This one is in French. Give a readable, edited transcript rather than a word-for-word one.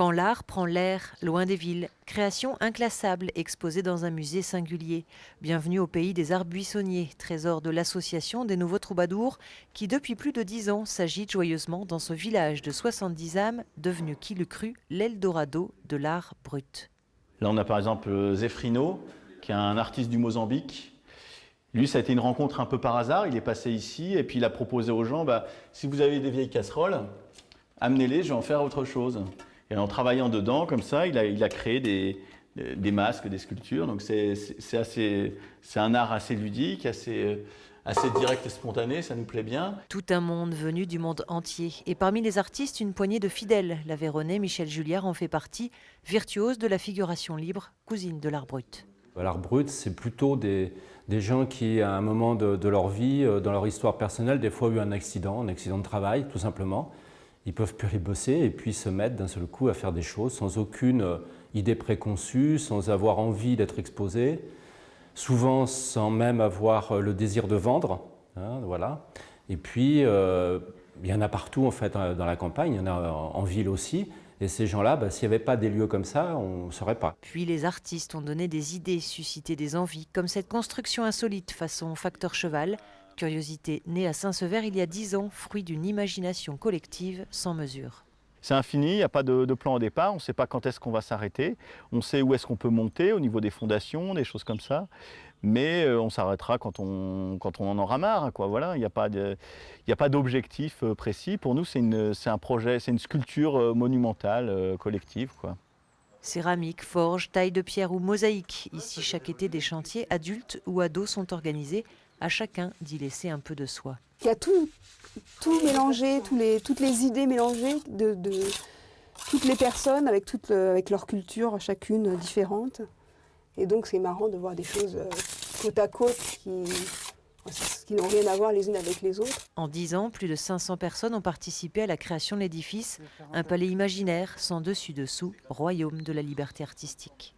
Quand l'art prend l'air, loin des villes, création inclassable exposée dans un musée singulier. Bienvenue au pays des arts buissonniers, trésor de l'association des Nouveaux Troubadours, qui depuis plus de 10 ans s'agite joyeusement dans ce village de 70 âmes, devenu, qui l'eût cru, l'Eldorado de l'art brut. Là, on a par exemple Zefrino, qui est un artiste du Mozambique. Lui, ça a été une rencontre un peu par hasard. Il est passé ici et puis il a proposé aux gens, si vous avez des vieilles casseroles, amenez-les, je vais en faire autre chose. Et en travaillant dedans, comme ça, il a créé des masques, des sculptures. Donc c'est un art assez ludique, assez direct et spontané, ça nous plaît bien. Tout un monde venu du monde entier. Et parmi les artistes, une poignée de fidèles. L'Aveyronais Michel Julliard en fait partie, virtuose de la figuration libre, cousine de l'art brut. L'art brut, c'est plutôt des gens qui, à un moment de leur vie, dans leur histoire personnelle, des fois ont eu un accident de travail, tout simplement. Ils peuvent plus aller bosser et puis se mettre d'un seul coup à faire des choses sans aucune idée préconçue, sans avoir envie d'être exposé, souvent sans même avoir le désir de vendre. Voilà. Et puis, il y en a partout en fait dans la campagne, il y en a en ville aussi. Et ces gens-là, s'il n'y avait pas des lieux comme ça, on ne saurait pas. Puis les artistes ont donné des idées, suscité des envies, comme cette construction insolite façon facteur cheval. Curiosité née à Saint-Sever il y a 10 ans, fruit d'une imagination collective sans mesure. C'est infini, il n'y a pas de plan au départ, on ne sait pas quand est-ce qu'on va s'arrêter. On sait où est-ce qu'on peut monter au niveau des fondations, des choses comme ça. Mais on s'arrêtera quand on en aura marre, quoi. Voilà, il n'y a pas d'objectif précis. Pour nous, c'est un projet, c'est une sculpture monumentale, collective, quoi. Céramique, forge, taille de pierre ou mosaïque. Ici, chaque été, des chantiers adultes ou ados sont organisés. À chacun d'y laisser un peu de soi. Il y a tout mélangé, toutes les idées mélangées de toutes les personnes avec leur culture chacune différente. Et donc c'est marrant de voir des choses côte à côte qui n'ont rien à voir les unes avec les autres. En 10 ans, plus de 500 personnes ont participé à la création de l'édifice, un palais imaginaire sans dessus-dessous, royaume de la liberté artistique.